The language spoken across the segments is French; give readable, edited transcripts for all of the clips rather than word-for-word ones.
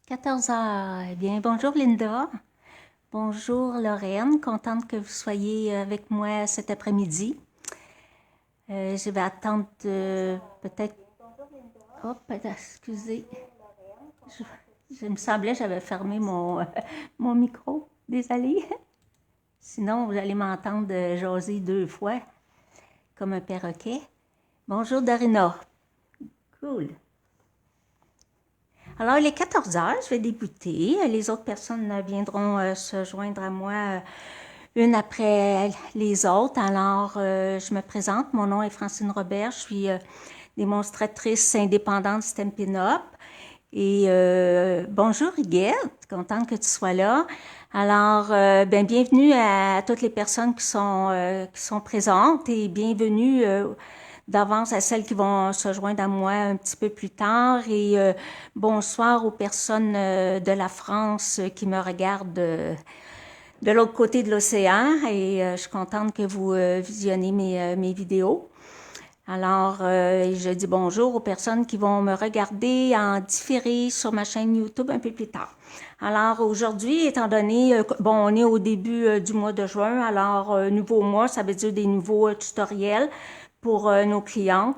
14 heures. Eh bien, bonjour Linda. Bonjour Lorraine. Contente que vous soyez avec moi cet après-midi. Je vais attendre peut-être... Hop, excusez. Je, je me semblait que j'avais fermé mon micro. Désolée. Sinon, vous allez m'entendre jaser deux fois, comme un perroquet. Bonjour Dorina. Cool. Alors, il est 14 heures, je vais débuter. Les autres personnes viendront se joindre à moi une après les autres. Alors, je me présente. Mon nom est Francine Robert. Je suis démonstratrice indépendante Stampin' Up. Et bonjour Huguette, contente que tu sois là. Alors, bienvenue à toutes les personnes qui sont présentes et bienvenue d'avance à celles qui vont se joindre à moi un petit peu plus tard. Et bonsoir aux personnes de la France qui me regardent de l'autre côté de l'océan. Et je suis contente que vous visionnez mes vidéos. Alors, je dis bonjour aux personnes qui vont me regarder en différé sur ma chaîne YouTube un peu plus tard. Alors, aujourd'hui, étant donné, bon, on est au début du mois de juin, alors, nouveau mois, ça veut dire des nouveaux tutoriels pour nos clientes.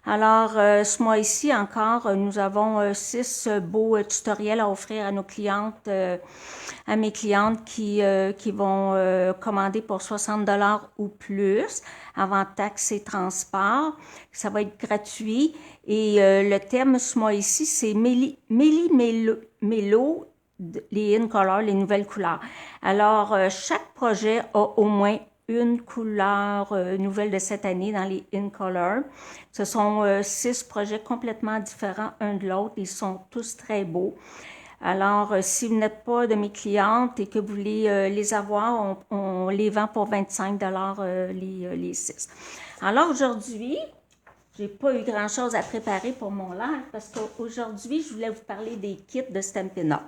Alors, ce mois-ci encore, nous avons 6 beaux tutoriels à offrir à nos clientes, à mes clientes qui vont commander pour 60 ou plus avant taxes et transport. Ça va être gratuit. Et le thème ce mois-ci, c'est Méli-Mélo, les in color, les nouvelles couleurs. Alors, chaque projet a au moins une couleur nouvelle de cette année dans les in color. Ce sont 6 projets complètement différents un de l'autre. Ils sont tous très beaux. Alors, si vous n'êtes pas de mes clientes et que vous voulez les avoir, on les vend pour 25 les 6. Alors, aujourd'hui, j'ai pas eu grand-chose à préparer pour mon live parce qu'aujourd'hui, je voulais vous parler des kits de Stampin' Up.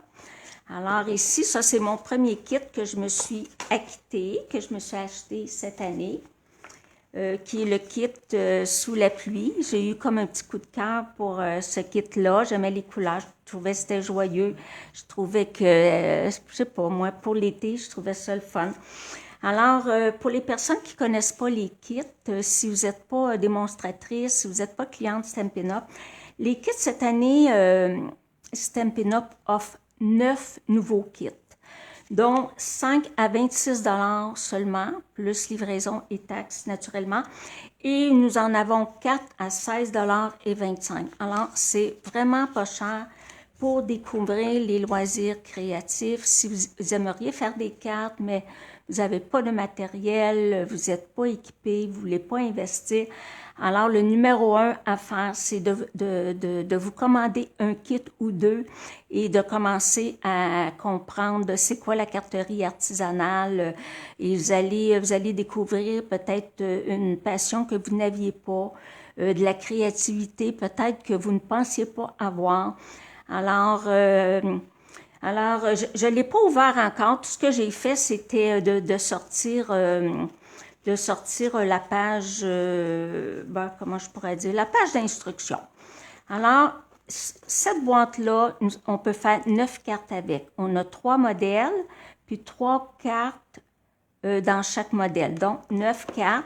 Alors ici, ça c'est mon premier kit que je me suis acquitté, que je me suis acheté cette année, qui est le kit Sous la pluie. J'ai eu comme un petit coup de cœur pour ce kit-là. J'aimais les couleurs, je trouvais que c'était joyeux. Je trouvais que, je sais pas moi, pour l'été, je trouvais ça le fun. Alors, pour les personnes qui connaissent pas les kits, si vous n'êtes pas démonstratrice, si vous n'êtes pas cliente Stampin' Up, les kits cette année, Stampin' Up offre 9 nouveaux kits, dont 5 à 26 seulement, plus livraison et taxes naturellement. Et nous en avons 4 à 16 et 25. Alors, c'est vraiment pas cher pour découvrir les loisirs créatifs. Si vous aimeriez faire des cartes, mais vous n'avez pas de matériel, vous n'êtes pas équipé, vous ne voulez pas investir, alors le numéro 1 à faire, c'est de vous commander un kit ou deux et de commencer à comprendre c'est quoi la carterie artisanale. Et vous allez découvrir peut-être une passion que vous n'aviez pas, de la créativité peut-être que vous ne pensiez pas avoir. Alors, je ne l'ai pas ouvert encore. Tout ce que j'ai fait, c'était de sortir la page, comment je pourrais dire, la page d'instruction. Alors, cette boîte-là, on peut faire 9 cartes avec. On a 3 modèles, puis 3 cartes dans chaque modèle. Donc, 9 cartes.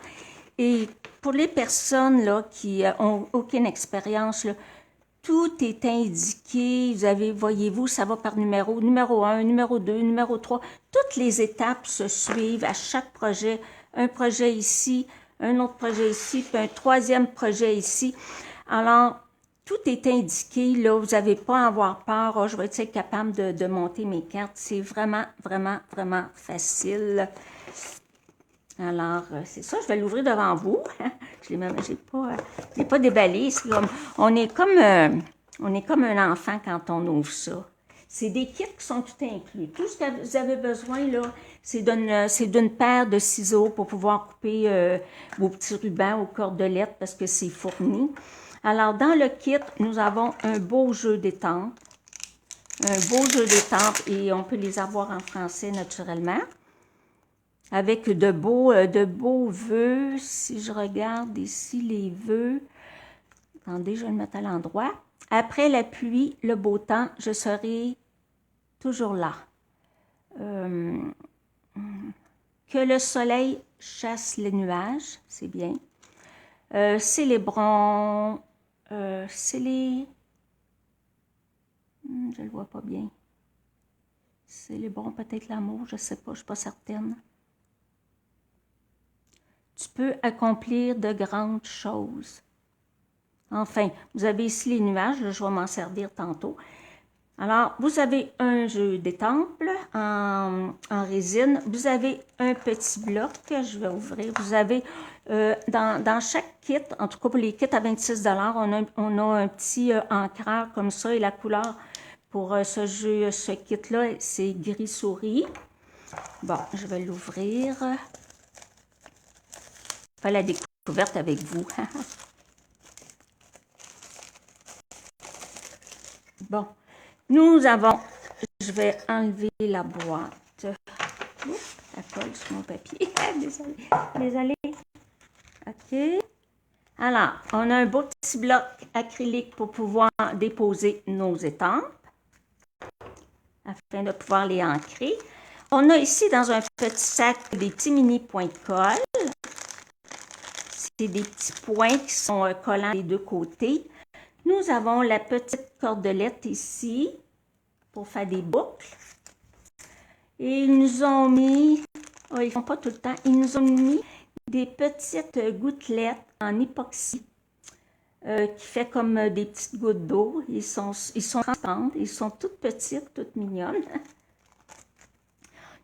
Et pour les personnes là, qui ont aucune expérience, là, tout est indiqué. Vous avez, voyez-vous, ça va par numéro. Numéro 1, numéro 2, numéro 3. Toutes les étapes se suivent à chaque projet. Un projet ici, un autre projet ici, puis un troisième projet ici. Alors, tout est indiqué. Là, vous n'avez pas à avoir peur. Oh, je vais être capable de monter mes cartes. C'est vraiment, vraiment, vraiment facile. Alors, c'est ça, je vais l'ouvrir devant vous. Je l'ai pas déballé. On est comme un enfant quand on ouvre ça. C'est des kits qui sont tout inclus. Tout ce que vous avez besoin, là, c'est d'une paire de ciseaux pour pouvoir couper vos petits rubans aux cordelettes parce que c'est fourni. Alors, dans le kit, nous avons un beau jeu d'étampes. Un beau jeu d'étampes et on peut les avoir en français naturellement. Avec de beaux vœux. Si je regarde ici les vœux, attendez, je vais le mettre à l'endroit. Après la pluie, le beau temps, je serai toujours là. Que le soleil chasse les nuages, c'est bien. Célébrons, je le vois pas bien. Célébrons peut-être l'amour, je sais pas, je suis pas certaine. Tu peux accomplir de grandes choses. Enfin, vous avez ici les nuages, là, je vais m'en servir tantôt. Alors, vous avez un jeu d'étampe en résine. Vous avez un petit bloc que je vais ouvrir. Vous avez, dans chaque kit, en tout cas pour les kits à 26 on a un petit encreur comme ça. Et la couleur pour ce kit-là, c'est gris souris. Bon, je vais l'ouvrir. Je fais la découverte avec vous. Bon. Nous avons, je vais enlever la boîte. Oups, ça colle sur mon papier. Désolée. Désolée. OK. Alors, on a un beau petit bloc acrylique pour pouvoir déposer nos étampes afin de pouvoir les ancrer. On a ici dans un petit sac des petits mini points de colle. C'est des petits points qui sont collants des deux côtés. Nous avons la petite cordelette ici pour faire des boucles. Et ils nous ont mis, ils ne font pas tout le temps, ils nous ont mis des petites gouttelettes en époxy qui fait comme des petites gouttes d'eau. Ils sont transparentes, ils sont toutes petites, toutes mignonnes.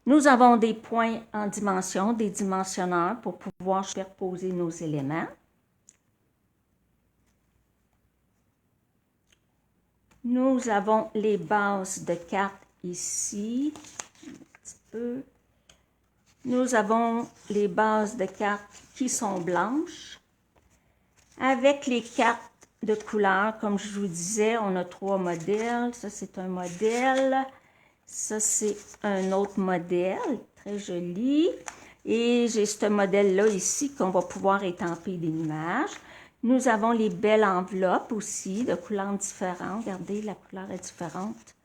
Nous avons des points en dimension, des dimensionneurs pour pouvoir superposer nos éléments. Nous avons les bases de cartes ici. Un petit peu. Nous avons les bases de cartes qui sont blanches. Avec les cartes de couleur, comme je vous disais, on a 3 modèles. Ça, c'est un modèle. Ça, c'est un autre modèle. Très joli. Et j'ai ce modèle-là ici qu'on va pouvoir étamper des nuages. Nous avons les belles enveloppes aussi, de couleurs différentes. Regardez, la couleur est différente.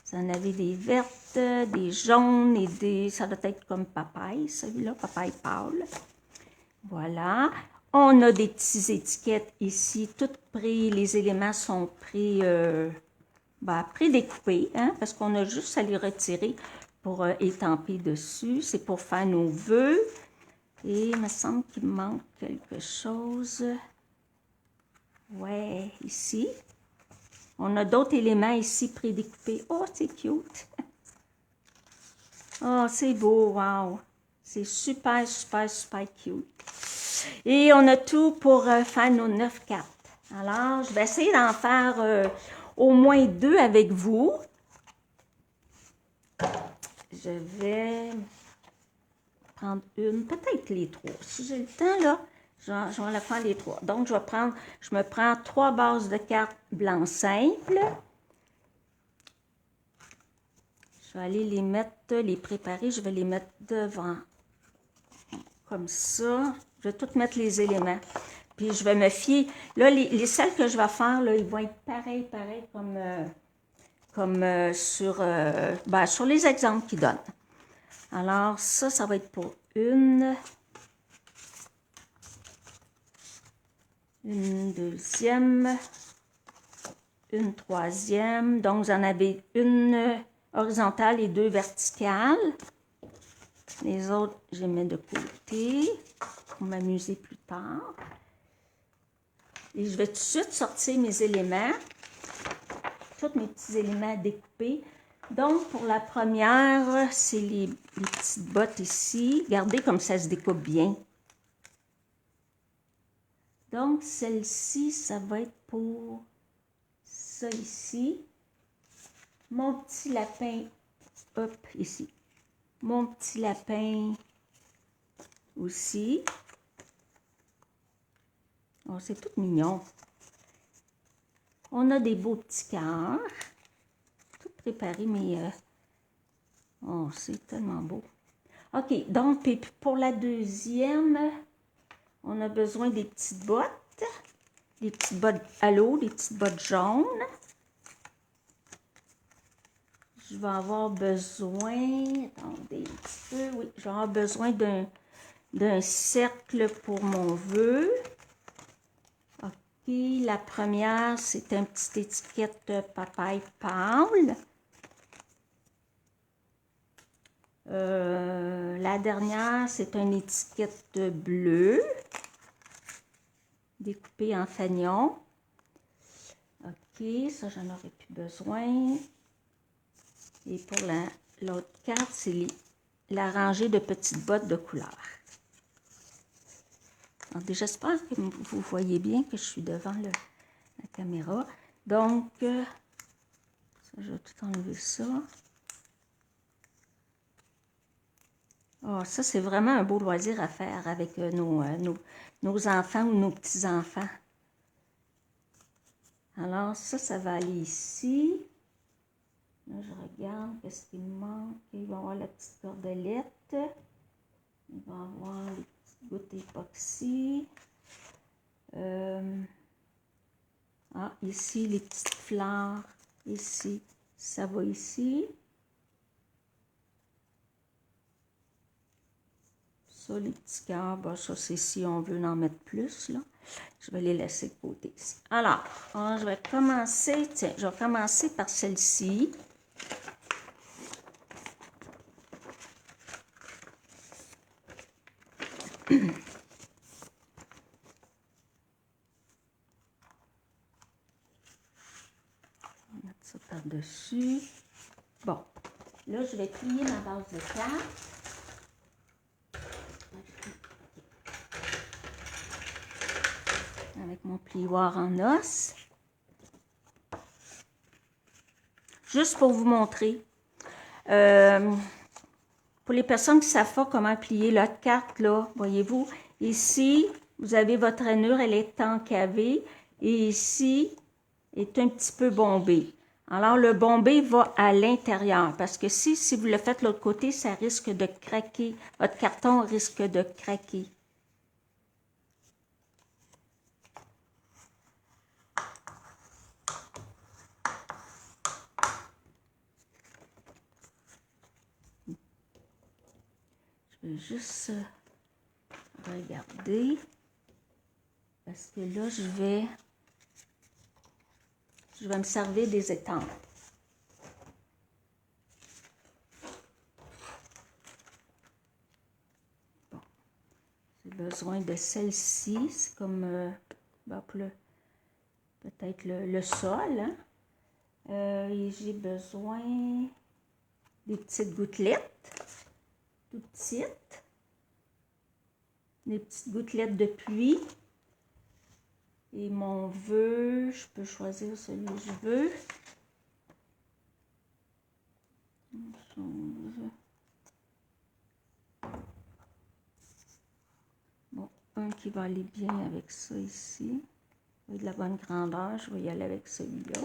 Vous en avez des vertes, des jaunes et des... Ça doit être comme papaye, celui-là, papaye pâle. Voilà. On a des petites étiquettes ici, toutes prises. Les éléments sont pris, prédécoupés, hein, parce qu'on a juste à les retirer pour étamper dessus. C'est pour faire nos vœux. Et il me semble qu'il manque quelque chose. Ouais, ici. On a d'autres éléments ici prédécoupés. Oh, c'est cute! Oh, c'est beau, wow! C'est super, super, super cute. Et on a tout pour faire nos 9 cartes. Alors, je vais essayer d'en faire au moins 2 avec vous. Je vais prendre une, peut-être les 3. Si j'ai le temps, là, je vais la faire les 3. Donc, je me prends 3 bases de cartes blanc simple. Je vais aller les mettre, les préparer. Je vais les mettre devant. Comme ça. Je vais toutes mettre les éléments. Puis, je vais me fier. Là, les celles que je vais faire, là, ils vont être pareils comme sur les exemples qu'ils donnent. Alors, ça va être pour une deuxième, une troisième. Donc, vous en avez une horizontale et 2 verticales. Les autres, je les mets de côté pour m'amuser plus tard. Et je vais tout de suite sortir mes éléments, tous mes petits éléments découpés. Donc, pour la première, c'est les petites bottes ici. Regardez comme ça se découpe bien. Donc, celle-ci, ça va être pour ça ici. Mon petit lapin, hop, ici. Mon petit lapin aussi. Oh, c'est tout mignon. On a des beaux petits cœurs. Tout préparé, mais... oh, c'est tellement beau. OK, donc, pour la deuxième, on a besoin des petites bottes. Des petites bottes à l'eau, des petites bottes jaunes. je vais avoir besoin, attendez un petit peu, oui, je vais avoir besoin d'un cercle pour mon vœu. OK, la première, c'est une petite étiquette papaye pâle. La dernière, c'est une étiquette bleue, découpée en fanion. OK, ça, j'en aurais plus besoin. Et pour l'autre carte, c'est la rangée de petites bottes de couleur. J'espère que vous voyez bien que je suis devant la caméra. Donc, ça, je vais tout enlever ça. Oh, ça, c'est vraiment un beau loisir à faire avec nos enfants ou nos petits-enfants. Alors, ça va aller ici. Là, je regarde, qu'est-ce qu'il me manque. Il va y avoir la petite cordelette. Il va y avoir les petites gouttes époxy. Ici, les petites fleurs. Ici, ça va ici. Ça, les petits cœurs, ben, ça, c'est si on veut en mettre plus, là. Je vais les laisser de côté ici. Alors, je vais commencer, tiens, je vais commencer par celle-ci. On va mettre ça par-dessus. Bon, là, je vais plier ma base de carte. Avec mon plioir en os. Juste pour vous montrer. Pour les personnes qui ne savent pas comment plier l'autre carte, là, voyez-vous, ici, vous avez votre rainure, elle est encavée. Et ici, est un petit peu bombé. Alors, le bombé va à l'intérieur, parce que si vous le faites de l'autre côté, ça risque de craquer. Votre carton risque de craquer. Je vais juste regarder, parce que là, je vais me servir des étampes. Bon, j'ai besoin de celle-ci, c'est comme peut-être le sol, hein? Et j'ai besoin des petites gouttelettes, toutes petites, des petites gouttelettes de pluie. Et mon vœu, je peux choisir celui que je veux. Bon, un qui va aller bien avec ça ici. Il de la bonne grandeur, je vais y aller avec celui-là.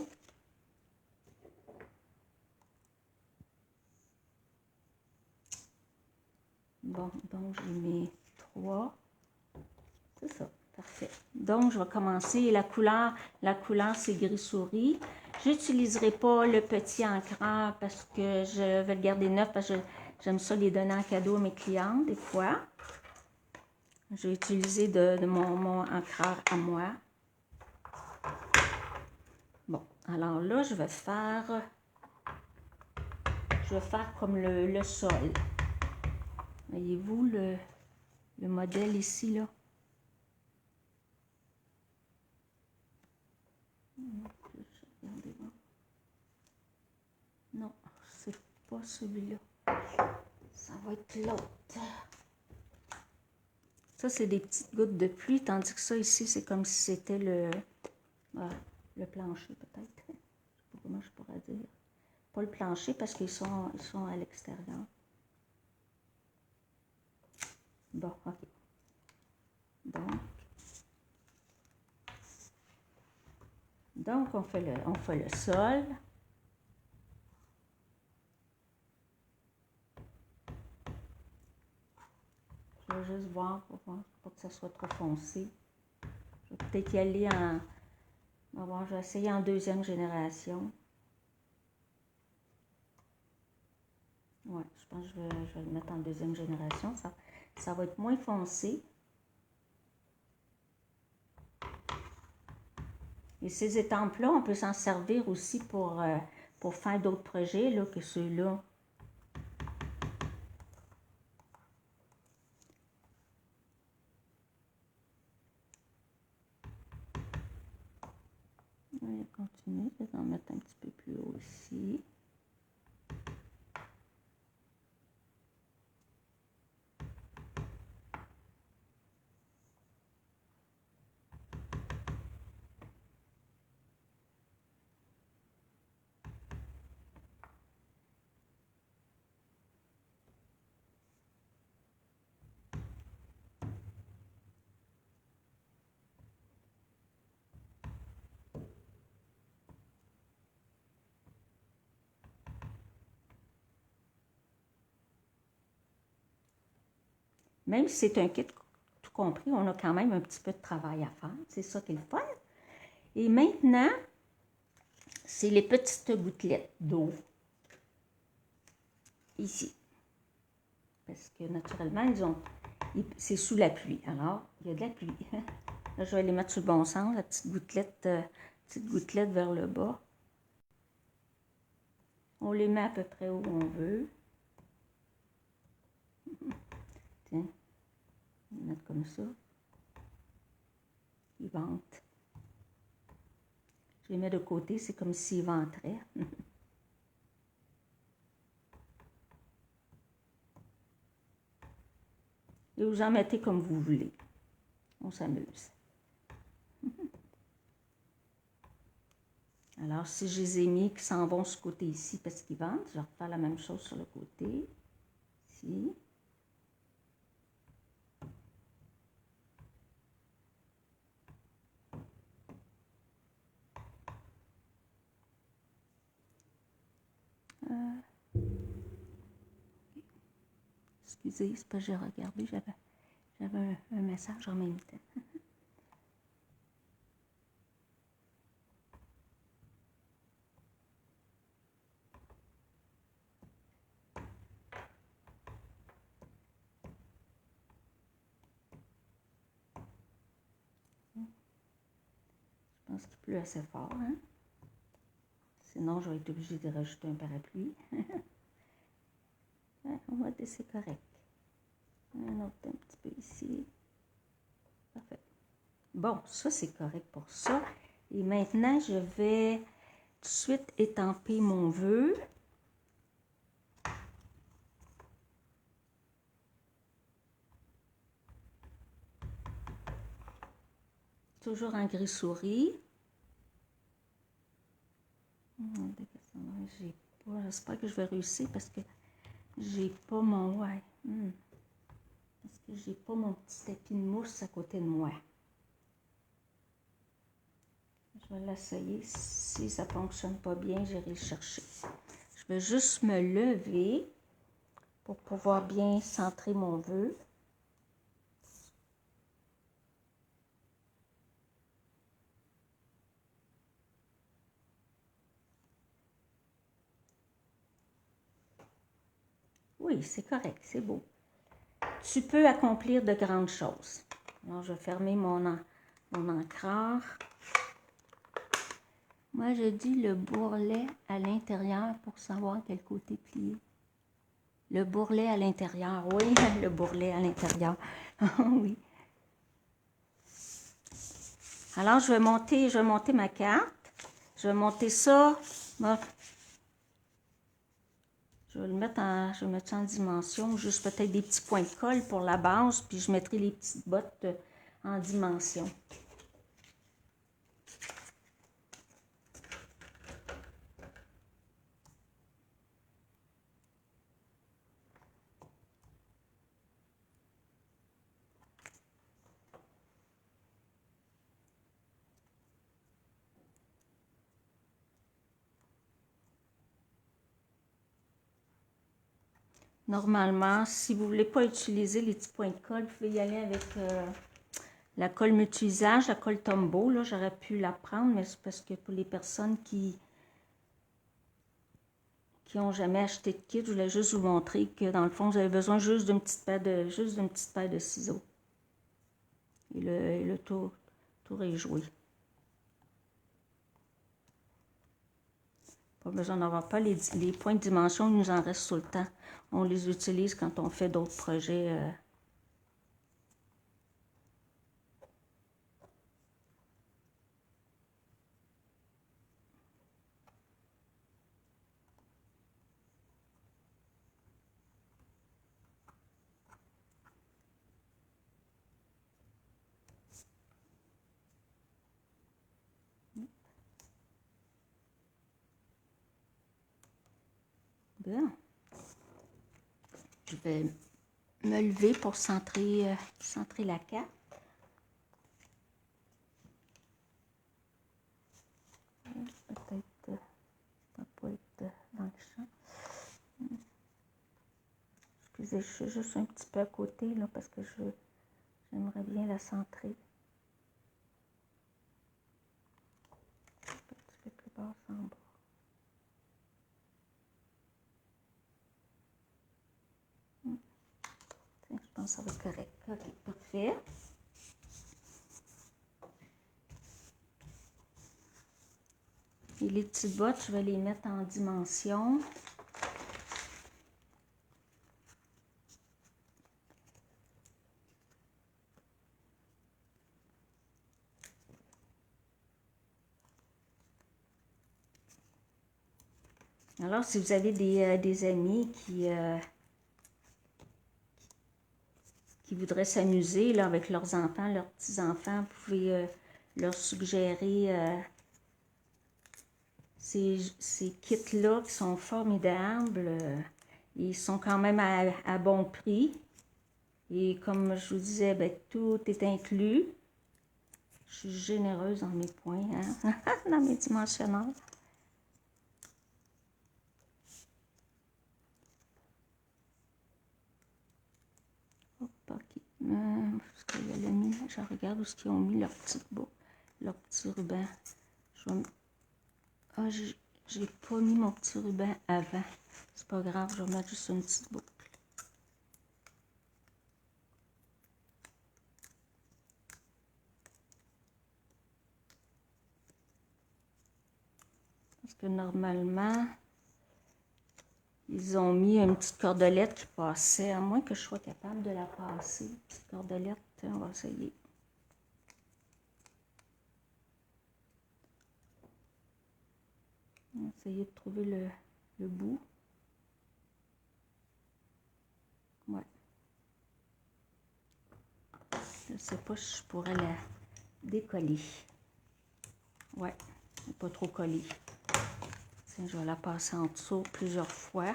Bon, donc j'ai mes 3. C'est ça, parfait. Donc, je vais commencer. La couleur c'est gris souris. Je n'utiliserai pas le petit encreur parce que je vais le garder neuf parce que j'aime ça les donner en cadeau à mes clientes des fois. Je vais utiliser de mon encreur à moi. Bon, alors là, je vais faire comme le sol. Voyez-vous le modèle ici, là? Non, c'est pas celui-là. Ça va être l'autre. Ça, c'est des petites gouttes de pluie, tandis que ça, ici, c'est comme si c'était le plancher, peut-être. Je ne sais pas comment je pourrais dire. Pas le plancher, parce qu'ils sont à l'extérieur. Bon, OK. Donc on fait le sol. Je vais juste voir pour pas que ça soit trop foncé. Je vais peut-être y aller je vais essayer en deuxième génération. Ouais, je pense que je vais le mettre en deuxième génération. Ça va être moins foncé. Et ces étampes-là, on peut s'en servir aussi pour faire d'autres projets là, que ceux-là. On va continuer. Je vais en mettre un petit peu plus haut ici. Même si c'est un kit tout compris, on a quand même un petit peu de travail à faire. C'est ça qui est le fun. Et maintenant, c'est les petites gouttelettes d'eau. Ici. Parce que naturellement, c'est sous la pluie. Alors, il y a de la pluie. Là, je vais les mettre sur le bon sens, la petite gouttelette vers le bas. On les met à peu près où on veut. Tiens, on va les mettre comme ça. Ils ventent. Je les mets de côté, c'est comme s'ils ventraient. Et vous en mettez comme vous voulez. On s'amuse. Alors, si je les ai mis qui s'en vont sur ce côté ici parce qu'ils vendent, je vais refaire la même chose sur le côté. Ici. Excusez, c'est pas que j'ai regardé, j'avais un message en même temps. Je pense qu'il pleut assez fort, hein? Sinon, je vais être obligée de rajouter un parapluie. On va dire c'est correct. Un autre un petit peu ici. Parfait. Bon, ça c'est correct pour ça. Et maintenant, je vais tout de suite étamper mon vœu. Toujours en gris souris. J'espère que je vais réussir parce que j'ai pas mon... Ouais. Parce que j'ai pas mon petit tapis de mousse à côté de moi. Je vais l'essayer. Si ça ne fonctionne pas bien, j'irai le chercher. Je vais juste me lever pour pouvoir bien centrer mon vœu. Oui, c'est correct, c'est beau. Tu peux accomplir de grandes choses. Alors, je vais fermer mon encreur. Moi, je dis le bourrelet à l'intérieur pour savoir quel côté plier. Le bourrelet à l'intérieur, oui, le bourrelet à l'intérieur. Oui. Alors, je vais monter ma carte. Je vais monter ça. Je vais le mettre en dimension, juste peut-être des petits points de colle pour la base, puis je mettrai les petites bottes en dimension. Normalement, si vous ne voulez pas utiliser les petits points de colle, vous pouvez y aller avec la colle multi-usage, la colle Tombow. Là, j'aurais pu la prendre, mais c'est parce que pour les personnes qui qui n'ont jamais acheté de kit, je voulais juste vous montrer que dans le fond, vous avez besoin juste d'une petite paire de ciseaux. Et le tour est joué. Pas besoin d'avoir pas les points de dimension, il nous en reste tout le temps. On les utilise quand on fait d'autres projets. Bien. Je vais me lever pour centrer la carte. Peut-être pas être dans le champ. Excusez, je suis juste un petit peu à côté là parce que j'aimerais bien la centrer. Un petit peu plus bas en bas. Je pense que ça va être correct. Ok, parfait. Et les petites bottes, je vais les mettre en dimension. Alors, si vous avez des amis qui voudraient s'amuser là, avec leurs enfants, leurs petits-enfants, vous pouvez leur suggérer ces kits-là qui sont formidables. Ils sont quand même à bon prix. Et comme je vous disais, ben, tout est inclus. Je suis généreuse dans mes points, hein? Dans mes dimensionneurs. Hop, ok. Je regarde où est-ce qu'ils ont mis leur petite boucle, leur petit ruban. Ah, j'ai pas mis mon petit ruban avant. C'est pas grave, je vais mettre juste une petite boucle. Parce que normalement, ils ont mis une petite cordelette qui passait, à moins que je sois capable de la passer. Une petite cordelette, on va essayer. On va essayer de trouver le bout. Ouais. Je ne sais pas si je pourrais la décoller. Ouais, pas trop collée. Tiens, je vais la passer en dessous plusieurs fois.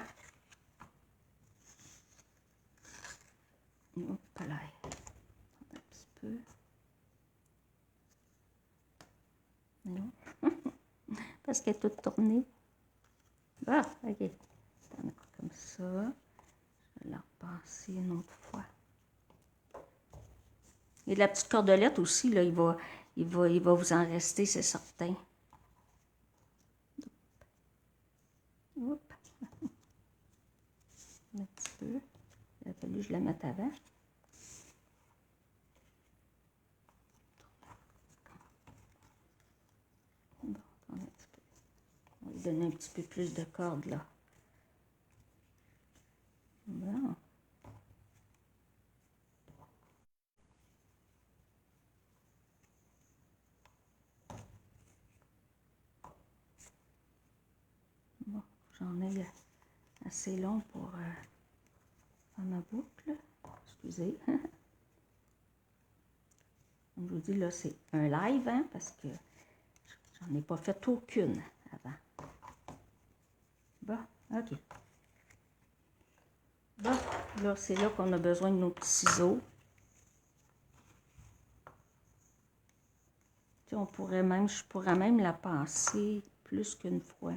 Hop là. Un petit peu. Non. Parce qu'elle est toute tournée. Ah, ok. Comme ça. Je vais la repasser une autre fois. Et la petite cordelette aussi, là, il va vous en rester, c'est certain. Hop. Un petit peu. Il a fallu que je la mette avant. Bon, un petit peu. On va lui donner un petit peu plus de corde, là. Bon. Bon, j'en ai assez long pour faire ma boucle. Excusez. Comme je vous dis, là, c'est un live, hein, parce que j'en ai pas fait aucune avant. Bon, ok. Bon, là, c'est là qu'on a besoin de nos petits ciseaux. Puis je pourrais même la passer plus qu'une fois.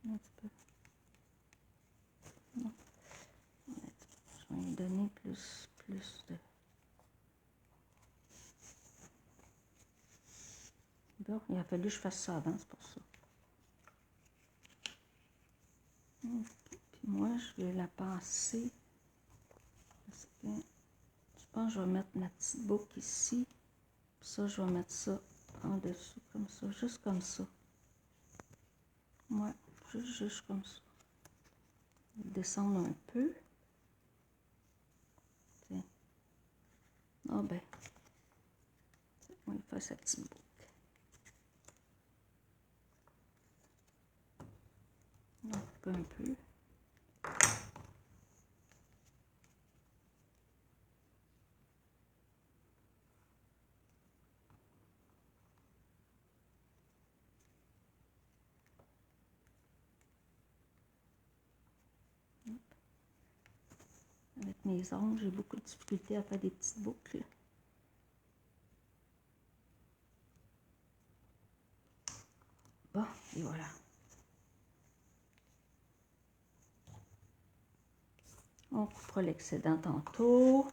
Un petit peu. Non. Je vais lui donner plus de... Bon, il a fallu que je fasse ça avant, c'est pour ça. moi, je vais la passer. Parce que je pense que je vais mettre ma petite boucle ici. Puis ça, je vais mettre ça en dessous, comme ça, juste comme ça. Ouais, juste comme ça. Descendre un peu. Tiens. Ah ben, on va faire sa petite boucle. On coupe un peu. Avec mes ongles, j'ai beaucoup de difficulté à faire des petites boucles. Bon, et voilà. On coupera l'excédent tantôt.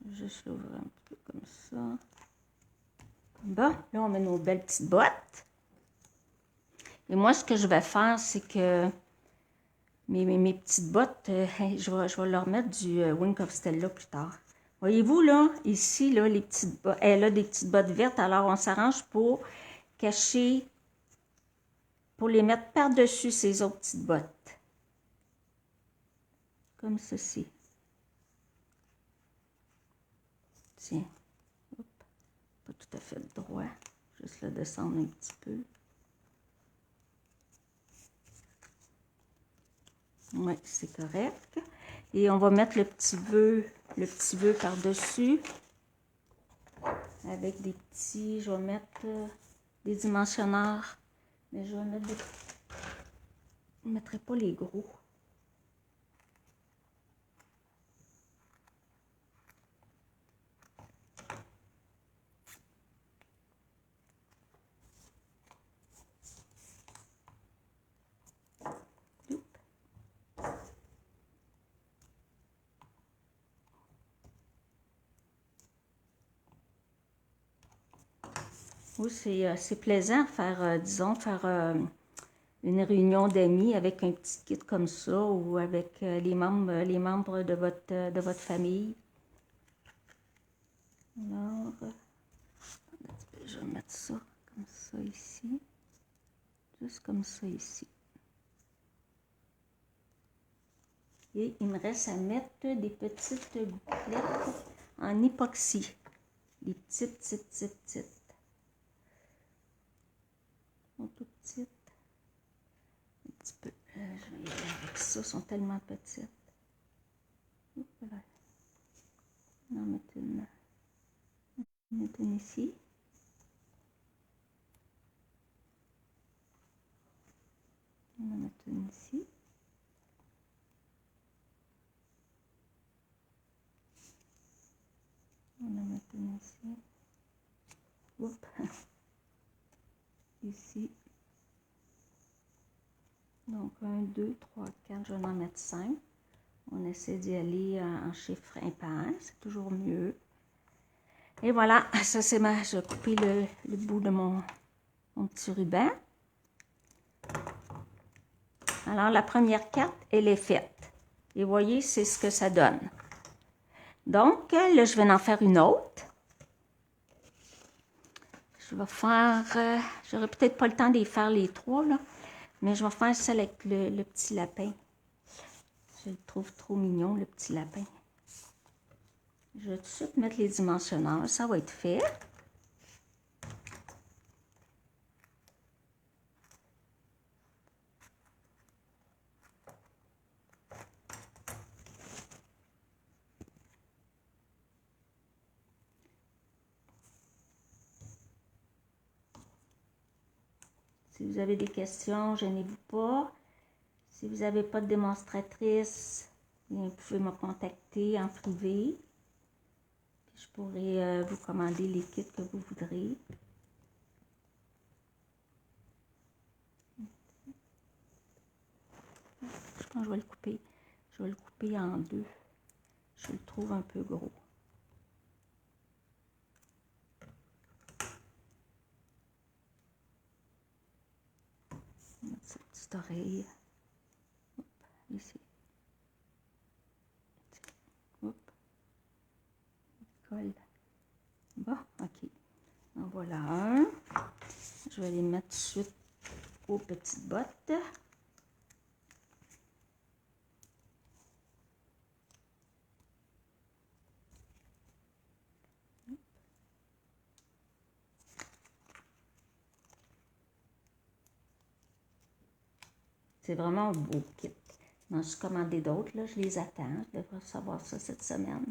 Je vais juste l'ouvrir un peu comme ça. Bon, là, on met nos belles petites bottes. Et moi, ce que je vais faire, c'est que mes petites bottes, je vais leur mettre du Wink of Stella plus tard. Voyez-vous, là, ici, là, les petites bottes, elle a des petites bottes vertes, alors on s'arrange pour cacher, pour les mettre par-dessus ces autres petites bottes. Comme ceci. Tiens. Hop. Pas tout à fait droit. Juste le descendre un petit peu. Oui, c'est correct. Et on va mettre le petit vœu par-dessus. Avec des petits, je vais mettre des dimensionneurs. Mais je vais mettre des... Je ne mettrai pas les gros. Oui, c'est plaisant faire, disons, faire une réunion d'amis avec un petit kit comme ça ou avec les membres de votre famille. Alors, je vais mettre ça comme ça ici. Juste comme ça ici. Et il me reste à mettre des petites gouttelettes en époxy. Des petites. Tout petites. Un petit peu. Je vais y aller avec ça, elles sont tellement petites. Voilà. On en met une ici. On en met une ici. On en met une ici. Oups. Ici. Donc 1, 2, 3, 4, je vais en mettre 5. On essaie d'y aller en chiffre impair, c'est toujours mieux. Et voilà, ça c'est ma... Je vais couper le bout de mon petit ruban. Alors la première carte, elle est faite. Et voyez, c'est ce que ça donne. Donc là, je vais en faire une autre. Je vais faire... j'aurai peut-être pas le temps de faire les trois, là. Mais je vais faire celle avec le petit lapin. Je le trouve trop mignon, le petit lapin. Je vais tout de suite mettre les dimensionneurs. Ça va être fait. Si vous avez des questions, gênez-vous pas. Si vous n'avez pas de démonstratrice, vous pouvez me contacter en privé. Je pourrai vous commander les kits que vous voudrez. Je pense que je vais le couper. Je vais le couper en deux. Je le trouve un peu gros. Mettre cette petite oreille. Hop, ici. colle. Bon, OK. En voilà un. Je vais les mettre tout de suite aux petites bottes. C'est vraiment un beau kit. J'en suis commandé d'autres, là. Je les attends. Je devrais savoir ça cette semaine.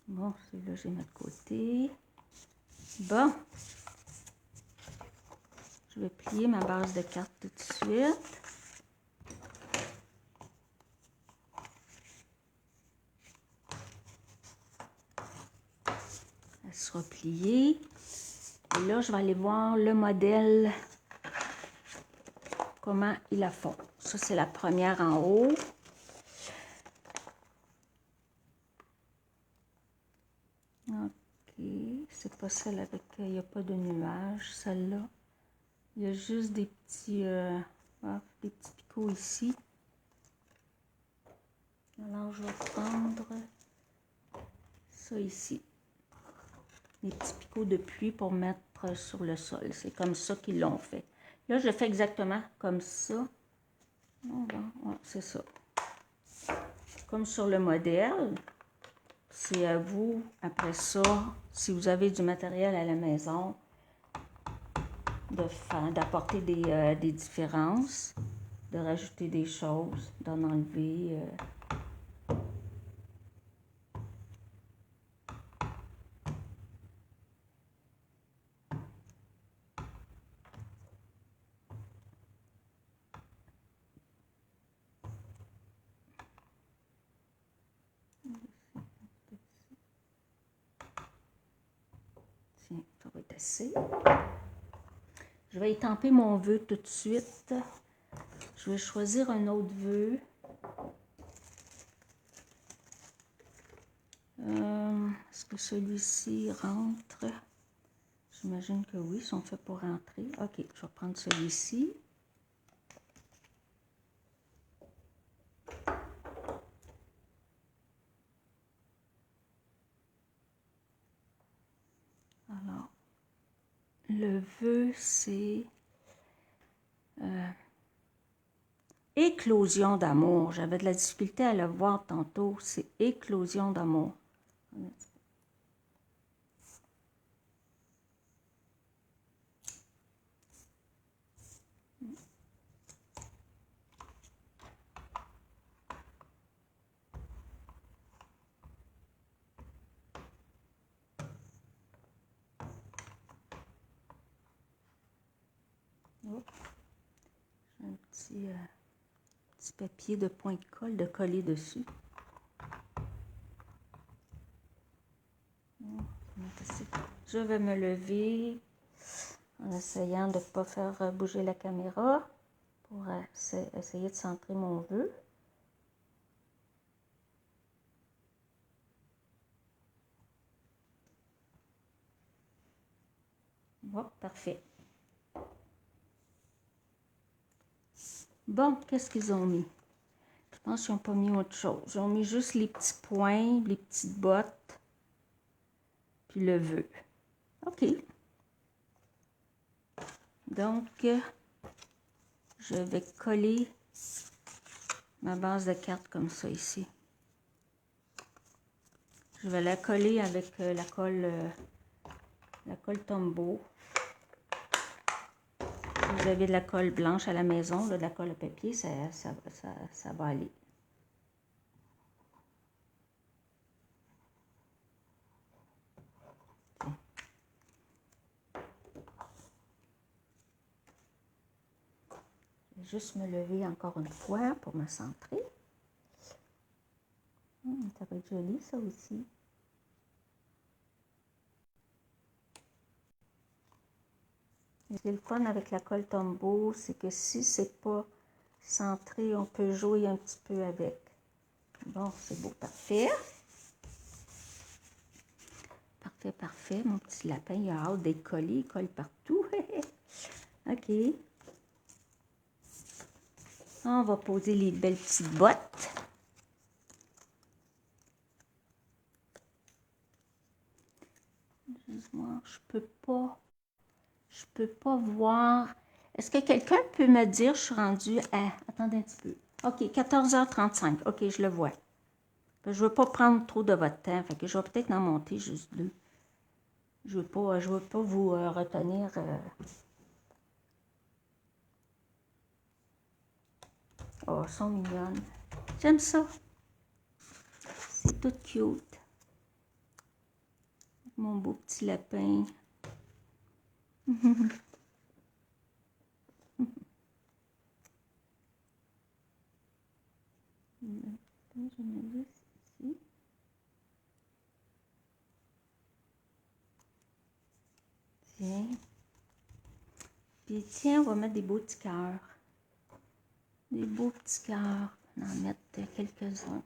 Bon, celui-là, je vais mettre de côté. Bon. Je vais plier ma base de cartes tout de suite. Elle sera pliée. Et là, je vais aller voir le modèle, comment ils la font. Ça, c'est la première en haut. OK. C'est pas celle avec, il n'y a pas de nuages, celle-là. Il y a juste des petits picots ici. Alors, je vais prendre ça ici. Des petits picots de pluie pour mettre sur le sol. C'est comme ça qu'ils l'ont fait. Là, je fais exactement comme ça. Ouais, c'est ça. Comme sur le modèle. C'est à vous, après ça, si vous avez du matériel à la maison, d'apporter des différences, de rajouter des choses, d'en enlever. Tiens, ça va être assez. Je vais étamper mon vœu tout de suite. Je vais choisir un autre vœu. Est-ce que celui-ci rentre? J'imagine que oui, ils sont faits pour rentrer. OK, je vais prendre celui-ci. Alors, le vœu, c'est éclosion d'amour. J'avais de la difficulté à le voir tantôt. C'est éclosion d'amour. J'ai un petit papier de point de colle de coller dessus. Je vais me lever en essayant de ne pas faire bouger la caméra pour essayer de centrer mon vœu. Bon, parfait. Bon, qu'est-ce qu'ils ont mis? Je pense qu'ils n'ont pas mis autre chose. Ils ont mis juste les petits points, les petites bottes, puis le vœu. OK. Donc, je vais coller ma base de cartes comme ça ici. Je vais la coller avec la colle Tombow. Si vous avez de la colle blanche à la maison, là, de la colle à papier, ça va aller. Je vais juste me lever encore une fois pour me centrer. Ça va être joli, ça aussi. Ce qui est le fun avec la colle Tombow, c'est que si c'est pas centré, on peut jouer un petit peu avec. Bon, c'est beau, parfait. Parfait, parfait. Mon petit lapin, il a hâte d'être collé, il colle partout. OK. On va poser les belles petites bottes. Moi, je peux pas voir. Est-ce que quelqu'un peut me dire, je suis rendue à, attendez un petit peu. OK, 14h35. OK, je le vois. Je ne veux pas prendre trop de votre temps, fait que je vais peut-être en monter juste 2. Je veux pas vous retenir. Oh, elles sont mignonnes. J'aime ça. C'est tout cute. Mon beau petit lapin. Je mets juste ici. Tiens. Puis tiens, on va mettre des beaux petits cœurs. Des beaux petits cœurs. On va en mettre quelques-uns.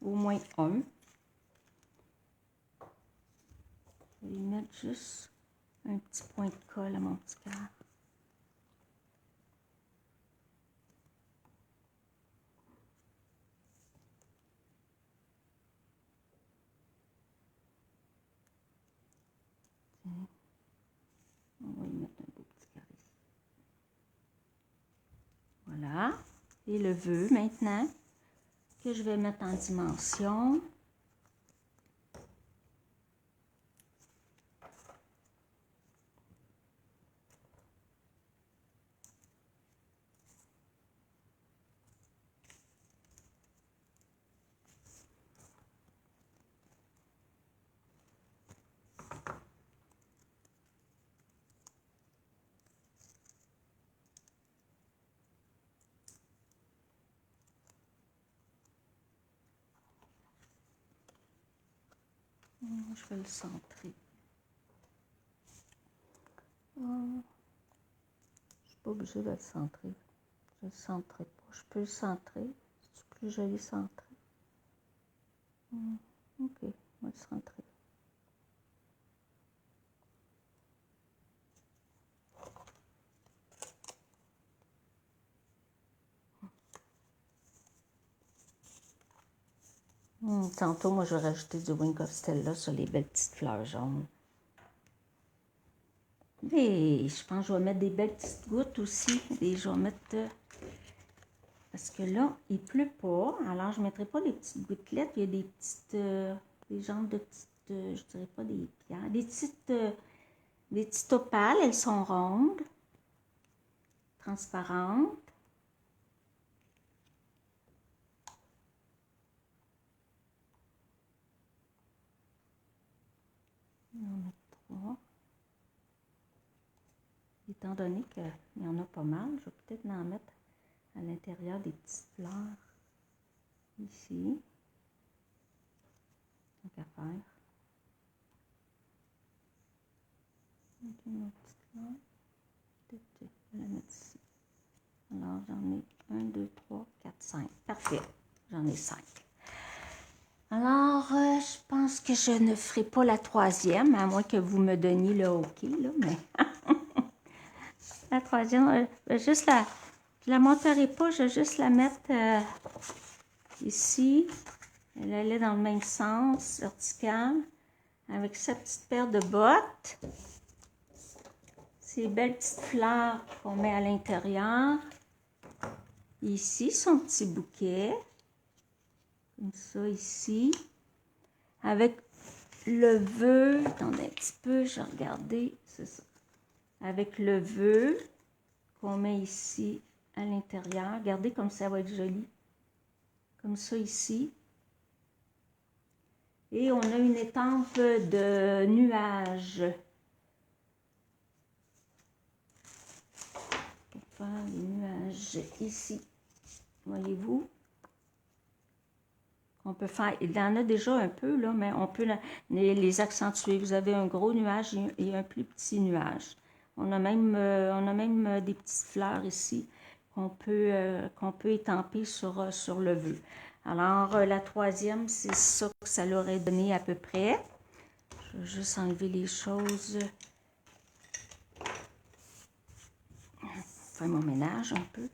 Au moins un. Je vais y mettre juste un petit point de colle à mon petit cœur. On va y mettre un beau petit cœur ici. Voilà. Et le vœu maintenant, que je vais mettre en dimension. Je vais le centrer. Je ne suis pas obligée de le centrer. Je ne le centrerai pas. Je peux le centrer. C'est plus joli centré. OK, on va le centrer. Tantôt, moi, je vais rajouter du Wink of Stella sur les belles petites fleurs jaunes. Et je pense que je vais mettre des belles petites gouttes aussi. Et je vais mettre... parce que là, il ne pleut pas. Alors, je ne mettrai pas des petites gouttelettes. Il y a des petites... des genres de petites... je dirais pas des pierres. Des petites opales. Elles sont rondes. Transparentes. On va mettre 3. Étant donné qu'il y en a pas mal, je vais peut-être en mettre à l'intérieur des petites fleurs. Ici. Donc à faire. Donc une autre petite fleur. Peut-être je vais la mettre ici. Alors j'en ai 1, 2, 3, 4, 5. Parfait. J'en ai 5. Alors, je pense que je ne ferai pas la troisième, à moins que vous me donniez le OK, là, mais... la troisième, juste la... Je la monterai pas, je vais juste la mettre ici. Elle allait dans le même sens, vertical, avec sa petite paire de bottes. Ces belles petites fleurs qu'on met à l'intérieur. Ici, son petit bouquet. Comme ça, ici. Avec le vœu. Attendez un petit peu, je vais regarder. C'est ça. Avec le vœu qu'on met ici à l'intérieur. Regardez comme ça va être joli. Comme ça, ici. Et on a une étampe de nuages. Pour faire les nuages ici. Voyez-vous? On peut faire, il y en a déjà un peu, là, mais on peut les accentuer. Vous avez un gros nuage et un plus petit nuage. On a même des petites fleurs ici qu'on peut étamper sur le vœu. Alors, la troisième, c'est ça que ça l'aurait donné à peu près. Je vais juste enlever les choses. Faire mon ménage un peu.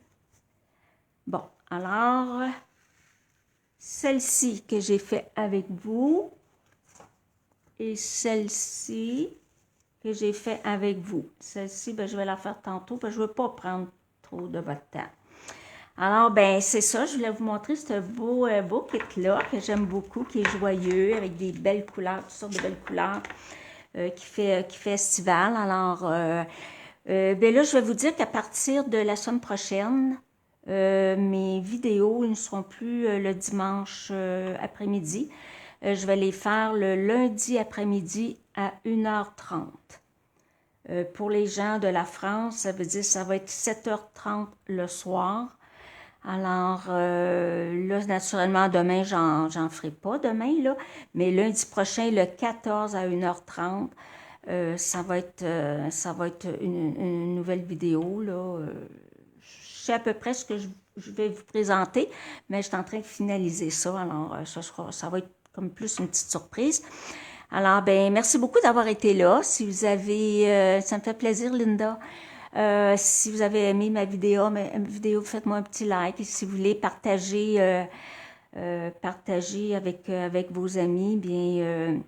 Bon, alors... celle-ci que j'ai fait avec vous, et celle-ci que j'ai fait avec vous. Celle-ci, ben, je vais la faire tantôt, parce que je ne veux pas prendre trop de votre temps. Alors, ben c'est ça, je voulais vous montrer ce beau kit-là que j'aime beaucoup, qui est joyeux, avec des belles couleurs, toutes sortes de belles couleurs, qui fait estival. Alors, ben là, je vais vous dire qu'à partir de la semaine prochaine, mes vidéos ne seront plus le dimanche après-midi. Je vais les faire le lundi après-midi à 1h30. Pour les gens de la France, ça veut dire que ça va être 7h30 le soir. Alors, là, naturellement, demain, j'en ferai pas demain, là, mais lundi prochain, le 14 à 1h30, ça va être une nouvelle vidéo, là. Je sais à peu près ce que je vais vous présenter, mais je suis en train de finaliser ça, alors ça va être comme plus une petite surprise. Alors, ben merci beaucoup d'avoir été là. Si vous avez, ça me fait plaisir, Linda. Si vous avez aimé ma vidéo, faites-moi un petit like. Et si vous voulez partager, partager avec vos amis, bien,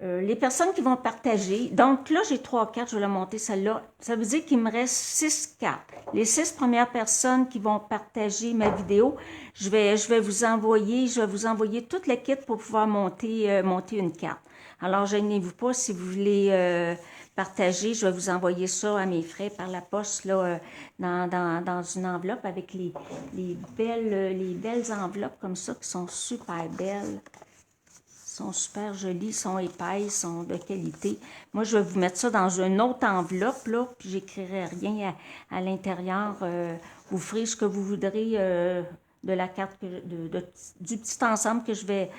les personnes qui vont partager. Donc là, j'ai 3 cartes, je vais la monter celle-là. Ça veut dire qu'il me reste 6 cartes. Les 6 premières personnes qui vont partager ma vidéo, je vais vous envoyer toute la kit pour pouvoir monter une carte. Alors, gênez-vous pas si vous voulez partager, je vais vous envoyer ça à mes frais par la poste, là, dans une enveloppe avec les belles enveloppes comme ça qui sont super belles. Sont super jolies, sont épaisses, sont de qualité. Moi, je vais vous mettre ça dans une autre enveloppe, là, puis j'écrirai rien à l'intérieur. Vous ferez ce que vous voudrez de la carte, du petit ensemble que je vais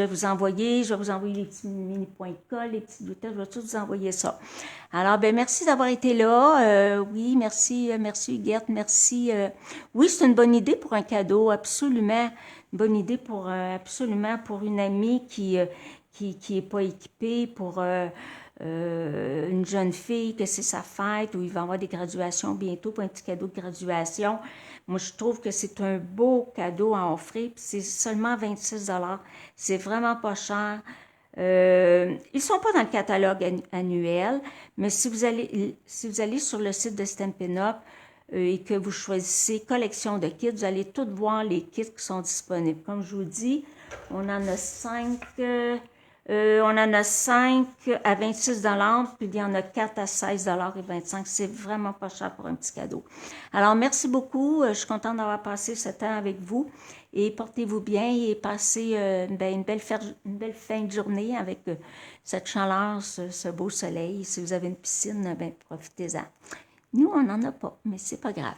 vous envoyer. Je vais vous envoyer les petits mini points de colle, les petits boutons, je vais tout vous envoyer ça. Alors, ben merci d'avoir été là. Oui, merci Huguette, merci. Oui, c'est une bonne idée pour un cadeau, absolument. Une bonne idée pour absolument pour une amie qui est pas équipée, pour une jeune fille que c'est sa fête ou il va y avoir des graduations bientôt pour un petit cadeau de graduation. Moi, je trouve que c'est un beau cadeau à offrir, puis c'est seulement 26 $. C'est vraiment pas cher. Ils sont pas dans le catalogue annuel, mais si vous allez sur le site de Stampin' Up et que vous choisissez collection de kits, vous allez toutes voir les kits qui sont disponibles. Comme je vous dis, on en a 5 à 26 $, puis il y en a 4 à 16,25 $. C'est vraiment pas cher pour un petit cadeau. Alors, merci beaucoup. Je suis contente d'avoir passé ce temps avec vous. Et portez-vous bien et passez une belle fin de journée avec cette chaleur, ce beau soleil. Si vous avez une piscine, ben, profitez-en. Nous, on n'en a pas, mais c'est pas grave.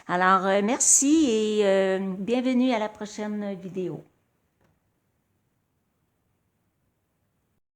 Alors, merci et bienvenue à la prochaine vidéo.